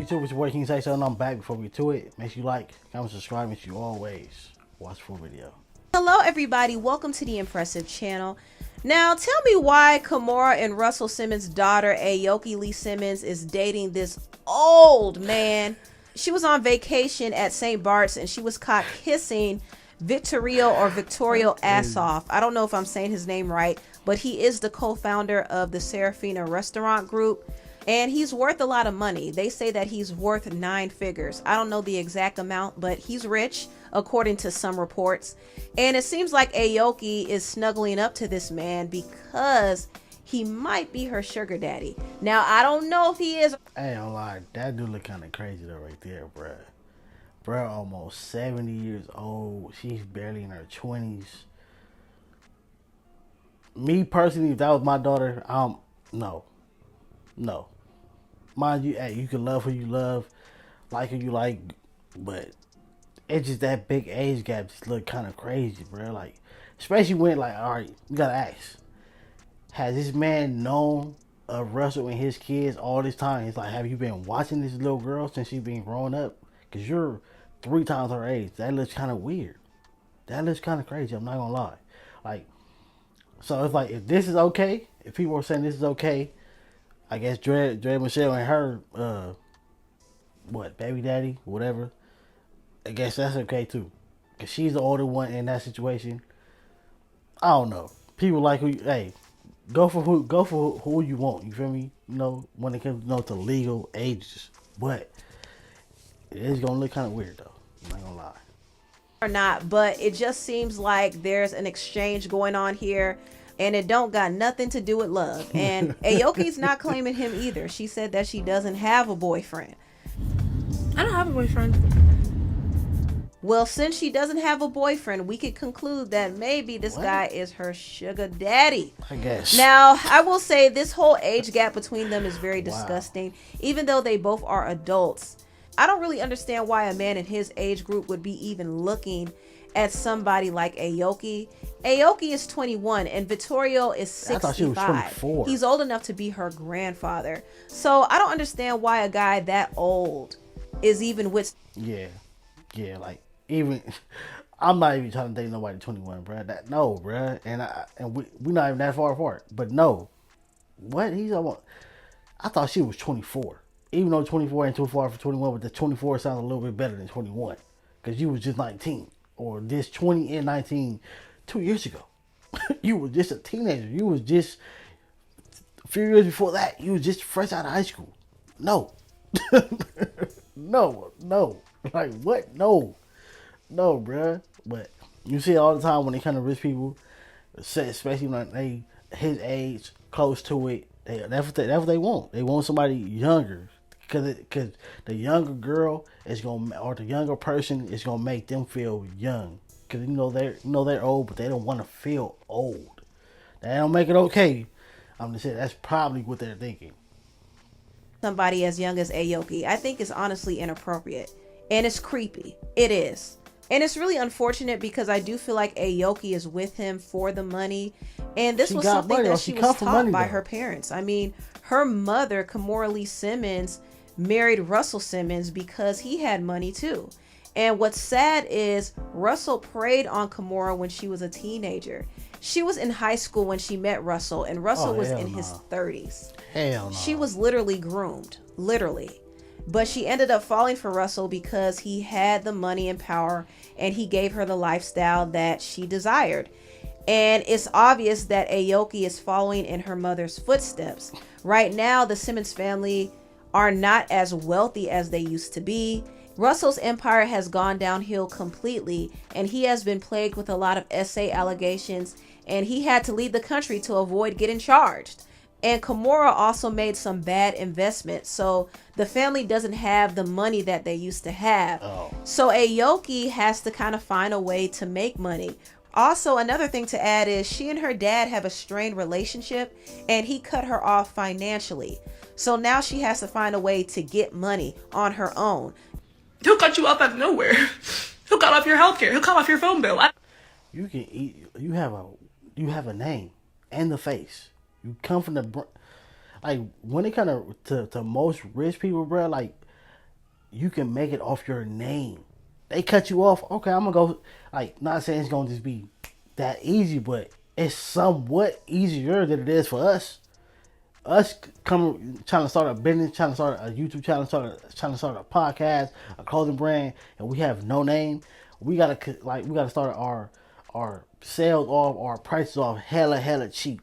YouTube? It's your boy King Say Something. I'm back. Before we get to it, make sure you like, comment, subscribe, make sure you always watch the full video. Hello everybody, welcome to the Impressive channel. Now tell me why Kimora and Russell Simmons' daughter Aoki Lee Simmons is dating this old man. She was on vacation at St. Bart's and she was caught kissing Victorio Assoff. I don't know if I'm saying his name right, but he is the co-founder of the Serafina restaurant group. And he's worth a lot of money. They say that he's worth 9 figures. I don't know the exact amount, but he's rich, according to some reports. And it seems like Aoki is snuggling up to this man because he might be her sugar daddy. Now, I don't know if he is. I ain't gonna lie, that dude look kind of crazy though right there, bruh. Bruh, almost 70 years old. She's barely in her 20s. Me personally, if that was my daughter, no. Mind you, hey, you can love who you love, like who you like, but it's just that big age gap just look kind of crazy, bro. Like, especially when, like, all right, you gotta ask, has this man known of Russell and his kids all this time? It's like, have you been watching this little girl since she's been growing up? Because you're 3 times her age. That looks kind of weird. That looks kind of crazy, I'm not gonna lie. Like, so it's like, if this is okay, if people are saying this is okay, I guess Dre Michelle and her, baby daddy, whatever, I guess that's okay too. Because she's the older one in that situation. I don't know. People like who, hey, go for who you want, you feel me? You know, when it comes to legal ages. But it is going to look kind of weird though. I'm not going to lie. Or not, but it just seems like there's an exchange going on here. And it don't got nothing to do with love. And Aoki's not claiming him either. She said that she doesn't have a boyfriend. I don't have a boyfriend. Well, since she doesn't have a boyfriend, we could conclude that maybe this guy is her sugar daddy. I guess. Now, I will say this whole age gap between them is very disgusting. Even though they both are adults, I don't really understand why a man in his age group would be even looking at somebody like Aoki. Aoki is 21 and Vittorio is 65. I thought she was 24. He's old enough to be her grandfather. So I don't understand why a guy that old is even with. Yeah, like, even, I'm not even trying to date nobody 21, bro. No, bro. And we're not even that far apart. But no. What? He's almost, I thought she was 24. Even though 24 ain't too far for 21, but the 24 sounds a little bit better than 21. Because you was just 19. Or this 20 and 19 2 years ago. You was just a teenager. You was just, a few years before that, you was just fresh out of high school. No. No. Like, what? No, bruh. But you see it all the time when they kind of rich people, especially when they his age, close to it. That's what they want. They want somebody younger. Because the younger girl is or the younger person is gonna make them feel young. Because they're old, but they don't want to feel old. That don't make it okay. I'm just saying that's probably what they're thinking. Somebody as young as Aoki, I think is honestly inappropriate. And it's creepy. It is. And it's really unfortunate because I do feel like Aoki is with him for the money. And this was something that she was taught by her parents. I mean, her mother, Kimora Lee Simmons, married Russell Simmons because he had money too. And what's sad is Russell preyed on Kimora when she was a teenager. She was in high school when she met Russell, and Russell was in his 30s. Hell no. She was literally groomed, literally. But she ended up falling for Russell because he had the money and power, and he gave her the lifestyle that she desired. And it's obvious that Aoki is following in her mother's footsteps. Right now, the Simmons family are not as wealthy as they used to be. Russell's empire has gone downhill completely, and he has been plagued with a lot of SA allegations, and he had to leave the country to avoid getting charged. And Kimora also made some bad investments, so the family doesn't have the money that they used to have. So Aoki has to kind of find a way to make money. Also, another thing to add is she and her dad have a strained relationship, and he cut her off financially. So now she has to find a way to get money on her own. He'll cut you off out of nowhere. He'll cut off your healthcare. He'll cut off your phone bill. You can eat. You have a name and the face. You come from the, like, when it kind of to most rich people, bro. Like, you can make it off your name. They cut you off. Okay, I'm gonna go. Like, not saying it's gonna just be that easy, but it's somewhat easier than it is for us. Us come trying to start a business, trying to start a YouTube channel, trying to start a podcast, a clothing brand, and we have no name. We gotta start our sales off, our prices off hella cheap.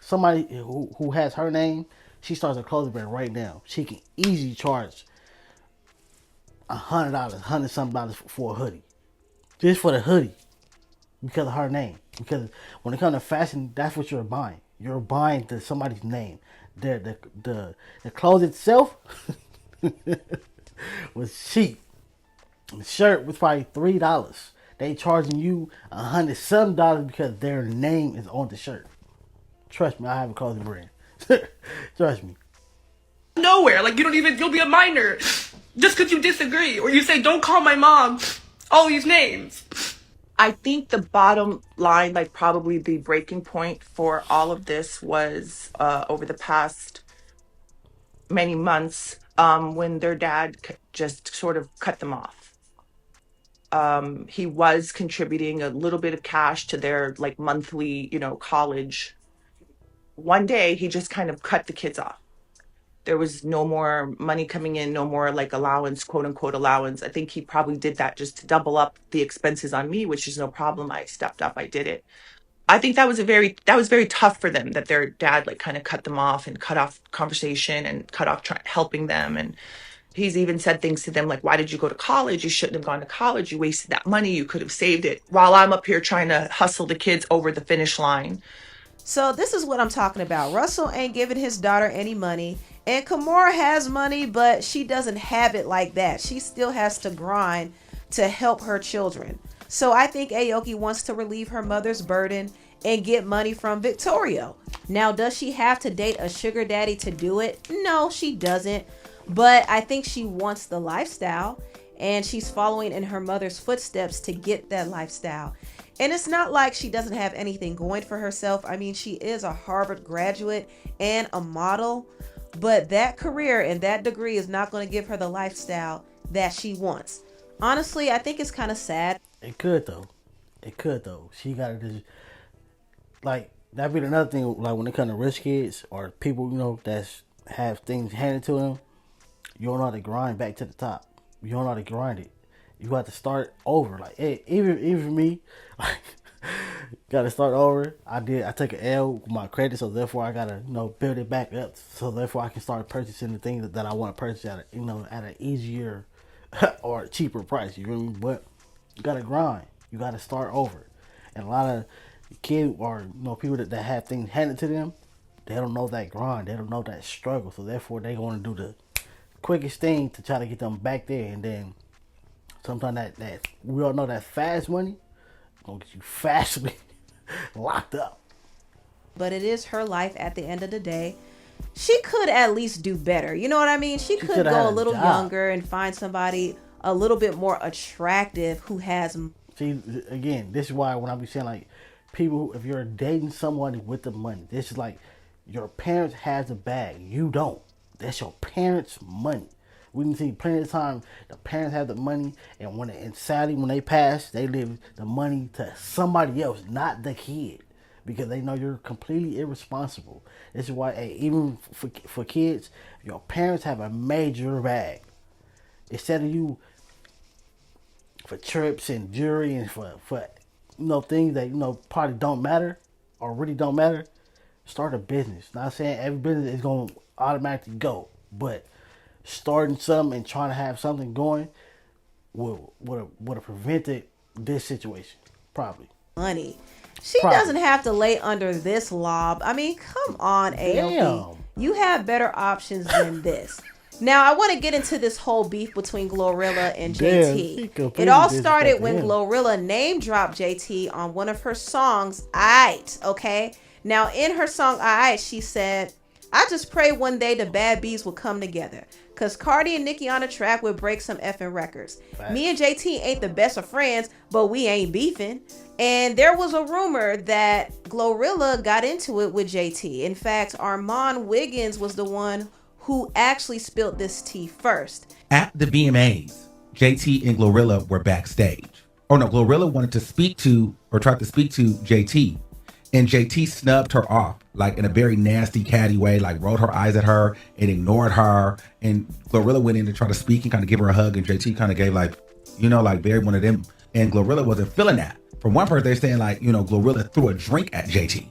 Somebody who has her name, she starts a clothing brand right now. She can easily charge $100, $100 something for a hoodie, just for the hoodie, because of her name. Because when it comes to fashion, that's what you're buying. You're buying somebody's name. The clothes itself was cheap. The shirt was probably $3. They charging you $100 because their name is on the shirt. Trust me, I have a clothing brand. Trust me. Nowhere. Like, you'll be a minor just because you disagree. Or you say, don't call my mom all these names. I think the bottom line, like probably the breaking point for all of this was over the past many months when their dad just sort of cut them off. He was contributing a little bit of cash to their like monthly, college. One day he just kind of cut the kids off. There was no more money coming in, no more like allowance, quote unquote allowance. I think he probably did that just to double up the expenses on me, which is no problem. I stepped up, I did it. I think that was very tough for them, that their dad like kind of cut them off and cut off conversation and cut off helping them. And he's even said things to them like, why did you go to college? You shouldn't have gone to college. You wasted that money. You could have saved it, while I'm up here trying to hustle the kids over the finish line. So this is what I'm talking about. Russell ain't giving his daughter any money. And Kimora has money, but she doesn't have it like that. She still has to grind to help her children. So I think Aoki wants to relieve her mother's burden and get money from Victorio. Now, does she have to date a sugar daddy to do it? No, she doesn't. But I think she wants the lifestyle, and she's following in her mother's footsteps to get that lifestyle. And it's not like she doesn't have anything going for herself. I mean, she is a Harvard graduate and a model. But that career and that degree is not going to give her the lifestyle that she wants. Honestly, I think it's kind of sad. It could though. She got to just, like, that'd be another thing. Like, when it comes to rich kids or people, that's have things handed to them, you don't know how to grind back to the top. You don't know how to grind it. You have to start over. Like, hey, even for me, like, got to start over. I took an L with my credit, so therefore I gotta build it back up. So therefore I can start purchasing the things that I want to purchase at an easier or cheaper price. You feel me? But you gotta grind. You gotta start over. And a lot of kids or people that have things handed to them, they don't know that grind. They don't know that struggle. So therefore they want to do the quickest thing to try to get them back there. And then sometimes that we all know that fast money gonna get you fastly locked up. But it is her life at the end of the day. She could at least do better. You know what I mean? She could go a little younger and find somebody a little bit more attractive who has. See, again, this is why when I be saying, like, people, if you're dating someone with the money, this is like your parents have the bag. You don't. That's your parents' money. We can see plenty of time the parents have the money, and sadly when they pass, they leave the money to somebody else, not the kid, because they know you're completely irresponsible. This is why, even for kids, your parents have a major bag. Instead of you for trips and jewelry and for things that probably don't matter or really don't matter, start a business. Not saying every business is gonna automatically go, but starting something and trying to have something going would have prevented this situation, probably. Money. She doesn't have to lay under this lob. I mean, come on, Aoki. You have better options than this. Now, I want to get into this whole beef between Glorilla and JT. It all started when Glorilla name dropped JT on one of her songs, Aight, okay? Now, in her song, Aight, she said, I just pray one day the bad bees will come together. Cause Cardi and Nicki on the track would break some effing records. Right. Me and JT ain't the best of friends, but we ain't beefing. And there was a rumor that Glorilla got into it with JT. In fact, Armand Wiggins was the one who actually spilled this tea first. At the VMAs, JT and Glorilla were backstage. Oh no, Glorilla wanted to speak to, or tried to speak to JT, and JT snubbed her off, like in a very nasty, catty way, like rolled her eyes at her and ignored her. And Glorilla went in to try to speak and kind of give her a hug, and JT kind of gave like, like very one of them. And Glorilla wasn't feeling that. From one person, they're saying like, Glorilla threw a drink at JT.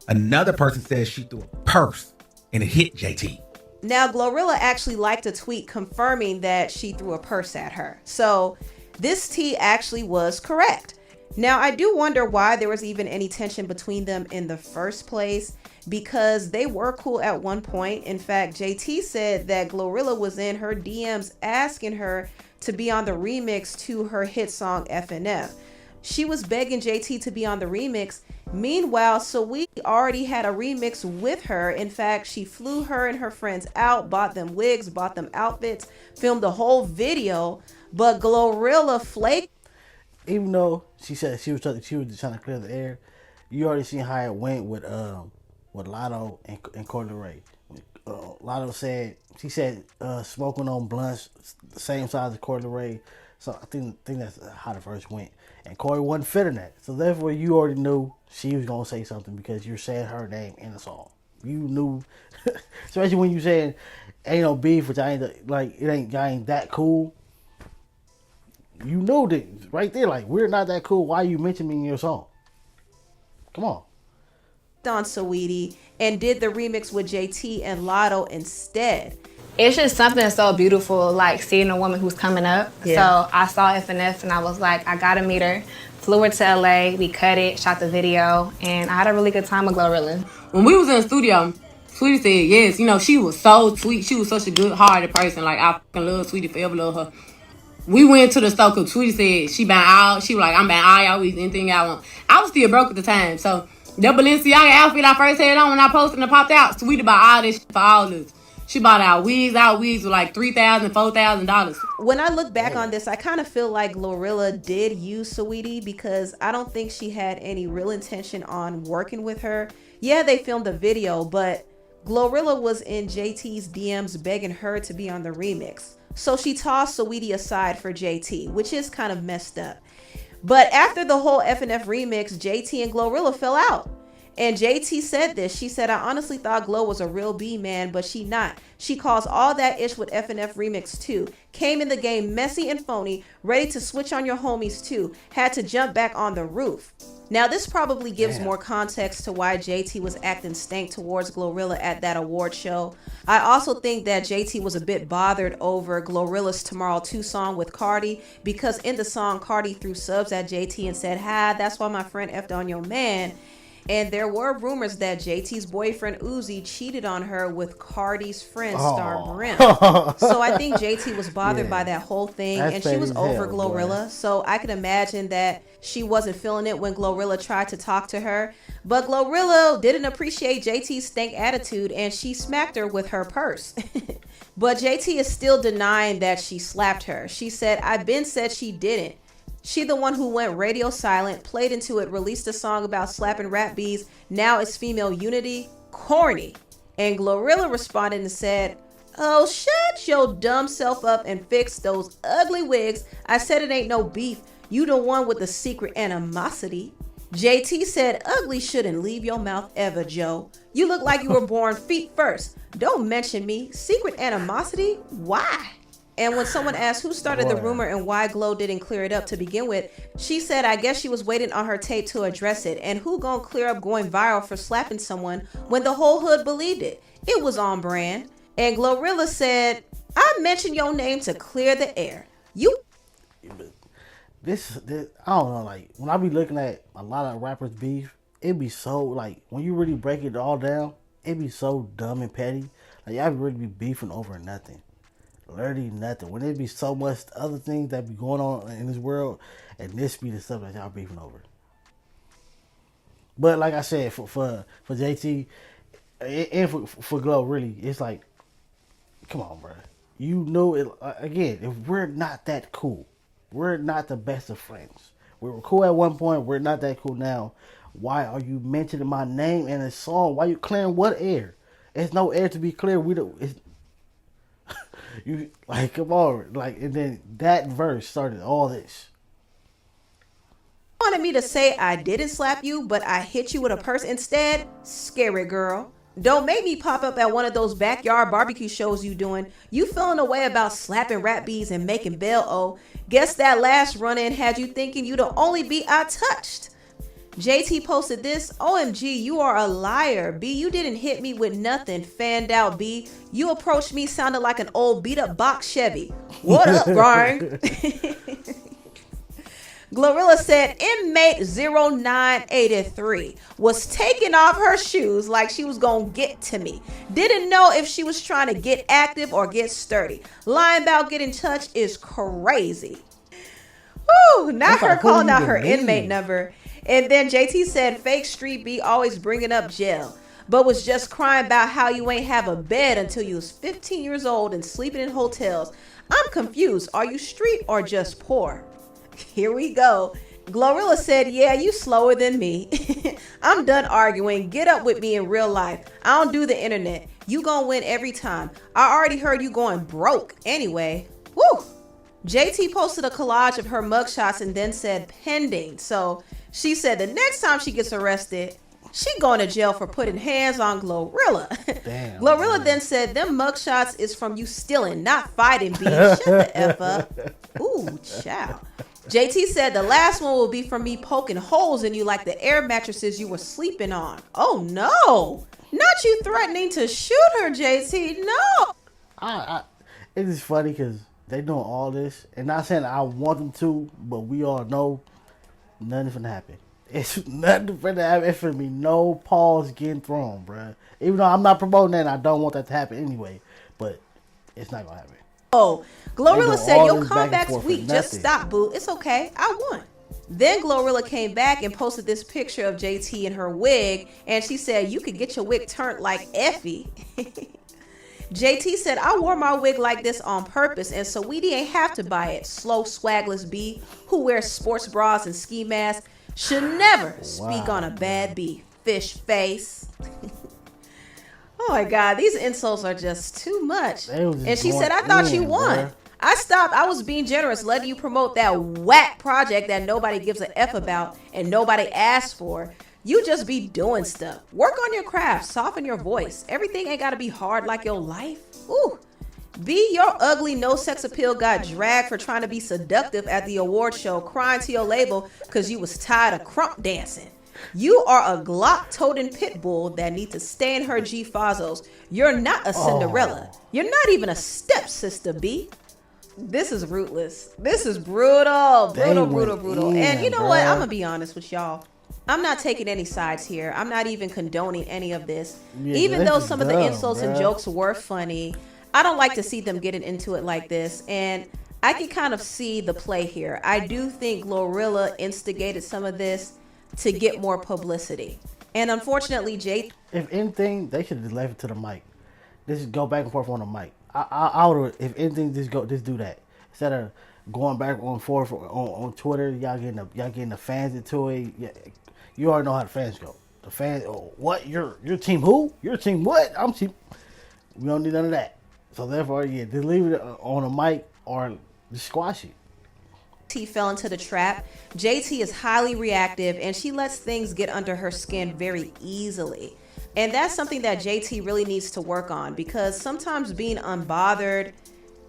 Another person says she threw a purse and it hit JT. Now, Glorilla actually liked a tweet confirming that she threw a purse at her. So this tea actually was correct. Now, I do wonder why there was even any tension between them in the first place, because they were cool at one point. In fact, JT said that Glorilla was in her DMs asking her to be on the remix to her hit song FNF. She was begging JT to be on the remix. Meanwhile, Saweetie already had a remix with her. In fact, she flew her and her friends out, bought them wigs, bought them outfits, filmed the whole video. But Glorilla flaked. Even though she said she was trying to clear the air, you already seen how it went with Lotto and Coily Ray. Lotto said smoking on blunts the same size as Coily Ray. So I think that's how the verse went. And Corey wasn't fitting that. So therefore you already knew she was gonna say something because you're saying her name in the song. You knew, especially when you saying ain't no beef, which I ain't like y'all ain't that cool. You know that right there, like we're not that cool. Why you mention me in your song? Come on. On Saweetie and did the remix with JT and Lotto instead. It's just something so beautiful, like seeing a woman who's coming up. Yeah. So I saw FNF and I was like, I gotta meet her. Flew her to LA, we cut it, shot the video, and I had a really good time with Glorilla. When we was in the studio, Sweetie said yes. She was so sweet. She was such a good-hearted person. Like, I fucking love Sweetie, forever love her. We went to the store because Sweetie said she buying all. She was like, I'm buying all y'all weeks, anything y'all want. I was still broke at the time, so the Balenciaga outfit I first had on when I posted and it popped out, Sweetie bought all this shit for all of us. She bought our wigs were like $3,000, $4,000. When I look back on this, I kind of feel like Glorilla did use Saweetie because I don't think she had any real intention on working with her. Yeah, they filmed a video, but Glorilla was in JT's DMs begging her to be on the remix. So she tossed Saweetie aside for JT, which is kind of messed up. But after the whole FNF remix, JT and Glorilla fell out. And JT said this. She said, I honestly thought Glo was a real B man, but she not. She caused all that ish with FNF Remix too. Came in the game messy and phony, ready to switch on your homies too. Had to jump back on the roof. Now this probably gives more context to why JT was acting stank towards Glorilla at that award show. I also think that JT was a bit bothered over Glorilla's Tomorrow 2 song with Cardi, because in the song Cardi threw subs at JT and said, "Ha, that's why my friend effed on your man." And there were rumors that JT's boyfriend Uzi cheated on her with Cardi's friend Star Brim. So I think JT was bothered by that whole thing. That's and she was over Glorilla. So I can imagine that she wasn't feeling it when Glorilla tried to talk to her. But Glorilla didn't appreciate JT's stank attitude and she smacked her with her purse. But JT is still denying that she slapped her. She said, "I've been said she didn't. She the one who went radio silent, played into it, released a song about slapping rap bees. Now it's female unity. Corny." And Glorilla responded and said, "Oh, shut your dumb self up and fix those ugly wigs. I said it ain't no beef. You the one with the secret animosity." JT said, "Ugly shouldn't leave your mouth ever, Joe. You look like you were born feet first. Don't mention me. Secret animosity? Why?" And when someone asked who started the rumor and why Glo didn't clear it up to begin with, she said, "I guess she was waiting on her tape to address it. And who gonna clear up going viral for slapping someone when the whole hood believed it? It was on brand." And Glorilla said, "I mentioned your name to clear the air. You..." This I don't know, like when I be looking at a lot of rappers beef, it be so like when you really break it all down, it be so dumb and petty. Like y'all really be beefing over nothing. Literally nothing. When there be so much other things that be going on in this world, and this be the stuff that y'all beefing over. But like I said, for JT and for Glo, really, it's like, come on, bro. You know it again. If we're not that cool, we're not the best of friends. We were cool at one point. We're not that cool now. Why are you mentioning my name in a song? Why you clearing what air? It's no air to be clear. We don't. It's, you like come on, like, and then that verse started all this. Wanted me to say I didn't slap you, but I hit you with a purse instead? Scary girl. Don't make me pop up at one of those backyard barbecue shows you doing. You feeling a way about slapping rap bees and making bail. Oh, guess that last run-in had you thinking you the only beat I touched. JT posted this. OMG, you are a liar. B, you didn't hit me with nothing. Fanned out, B. You approached me sounding like an old beat-up box Chevy. What up, Brian? Glorilla said inmate 0983 was taking off her shoes like she was gonna get to me. Didn't know if she was trying to get active or get sturdy. Lying about getting touched is crazy. Woo, not her calling out her inmate number. And then JT said fake street B always bringing up jail, but was just crying about how you ain't have a bed until you was 15 years old and sleeping in hotels. I'm confused. Are you street or just poor? Here we go. Glorilla said, yeah, you slower than me. I'm done arguing. Get up with me in real life. I don't do the internet. You gonna win every time. I already heard you going broke anyway. Woo! JT posted a collage of her mugshots and then said pending. So she said the next time she gets arrested, she going to jail for putting hands on Glorilla. Damn. Glorilla then said, them mugshots is from you stealing, not fighting, B. Shut the F up. Ooh, child. JT said the last one will be from me poking holes in you like the air mattresses you were sleeping on. Oh no, not you threatening to shoot her, JT. No. It is funny because they doing all this, and not saying I want them to, but we all know nothing's gonna happen. It's nothing gonna happen. It's gonna be no paws getting thrown, bruh. Even though I'm not promoting that, and I don't want that to happen anyway, but it's not gonna happen. Oh, Glorilla said your comeback's weak. Just stop, boo. It's okay. I won. Then Glorilla came back and posted this picture of JT in her wig, and she said you could get your wig turned like Effie. JT said I wore my wig like this on purpose, and so Weedy ain't have to buy it. Slow swagless B who wears sports bras and ski masks should never speak on a bad B. Fish face. Oh my God, these insults are just too much. And she said, I thought you won. Bro. I stopped. I was being generous, letting you promote that whack project that nobody gives a F about and nobody asked for. You just be doing stuff. Work on your craft. Soften your voice. Everything ain't got to be hard like your life. Ooh. B, your ugly no sex appeal got dragged for trying to be seductive at the award show, crying to your label because you was tired of crump dancing. You are a Glock-toting pit bull that needs to stay in her G-Fazos. You're not a Cinderella. You're not even a stepsister, B. This is rootless. This is brutal. Brutal. And you know what? I'm going to be honest with y'all. I'm not taking any sides here. I'm not even condoning any of this. Yeah, even though some of the insults and jokes were funny, I don't like to see them getting into it like this. And I can kind of see the play here. I do think Glorilla instigated some of this to get more publicity. And unfortunately, Jay... If anything, they should have just left it to the mic. Just go back and forth on the mic. I would, if anything, just do that. Instead of going back and forth on Twitter, y'all getting the fans into it. Yeah, you already know how the fans go. The fans, oh, what? Your team who? Your team what? I'm team... We don't need none of that. So therefore, yeah, just leave it on the mic or just squash it. T fell into the trap. JT is highly reactive and she lets things get under her skin very easily. And that's something that JT really needs to work on because sometimes being unbothered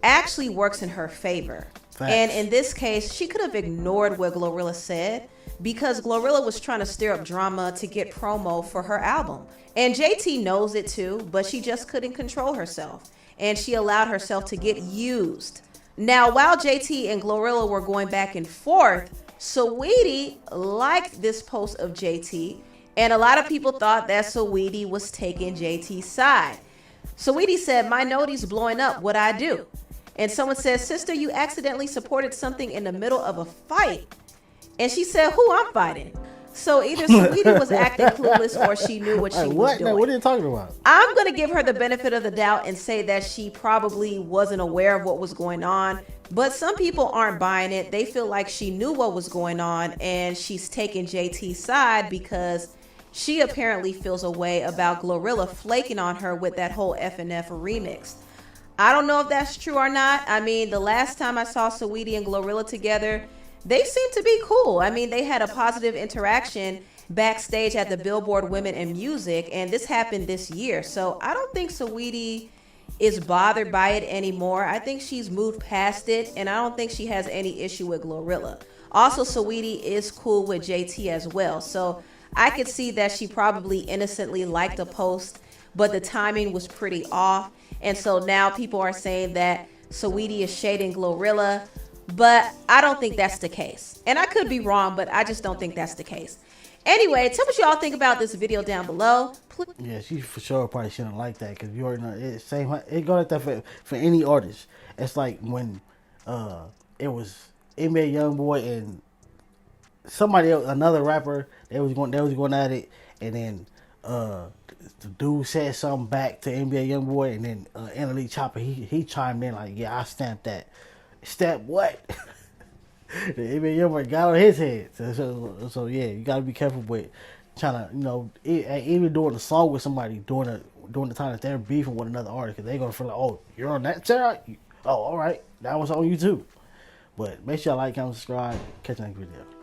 actually works in her favor. Thanks. And in this case, she could have ignored what Glorilla said because Glorilla was trying to stir up drama to get promo for her album. And JT knows it too, but she just couldn't control herself. And she allowed herself to get used. Now, while JT and Glorilla were going back and forth, Saweetie liked this post of JT, and a lot of people thought that Saweetie was taking JT's side. Saweetie said, my noti's blowing up, what I do? And someone said, sister, you accidentally supported something in the middle of a fight. And she said, who I'm fighting? So either Saweetie was acting clueless or she knew what she was doing. What are you talking about? I'm going to give her the benefit of the doubt and say that she probably wasn't aware of what was going on. But some people aren't buying it. They feel like she knew what was going on and she's taking JT's side because she apparently feels a way about Glorilla flaking on her with that whole FNF remix. I don't know if that's true or not. I mean, the last time I saw Saweetie and Glorilla together, they seemed to be cool. I mean, they had a positive interaction backstage at the Billboard Women in Music, and this happened this year. So I don't think Saweetie is bothered by it anymore. I think she's moved past it, and I don't think she has any issue with Glorilla. Also, Saweetie is cool with JT as well. So I could see that she probably innocently liked a post, but the timing was pretty off. And so now people are saying that Saweetie is shading Glorilla, but I don't think that's the case. And I could be wrong, but I just don't think that's the case. Anyway, tell me what y'all think about this video down below. Yeah, she for sure probably shouldn't like that because you already know it go like that for any artist. It's like when it was NBA YoungBoy and somebody else, another rapper, they was going at it, and then the dude said something back to NBA YoungBoy, and then Elite Chopper he chimed in like, yeah, I stamped that. Stamp what? The NBA YoungBoy got on his head. So yeah, you gotta be careful with trying to even doing a song with somebody during the time that they're beefing with another artist, because they're gonna feel like, oh, you're on that side. Oh, all right, that was on you too. But make sure y'all like, comment, subscribe. Catch you next video.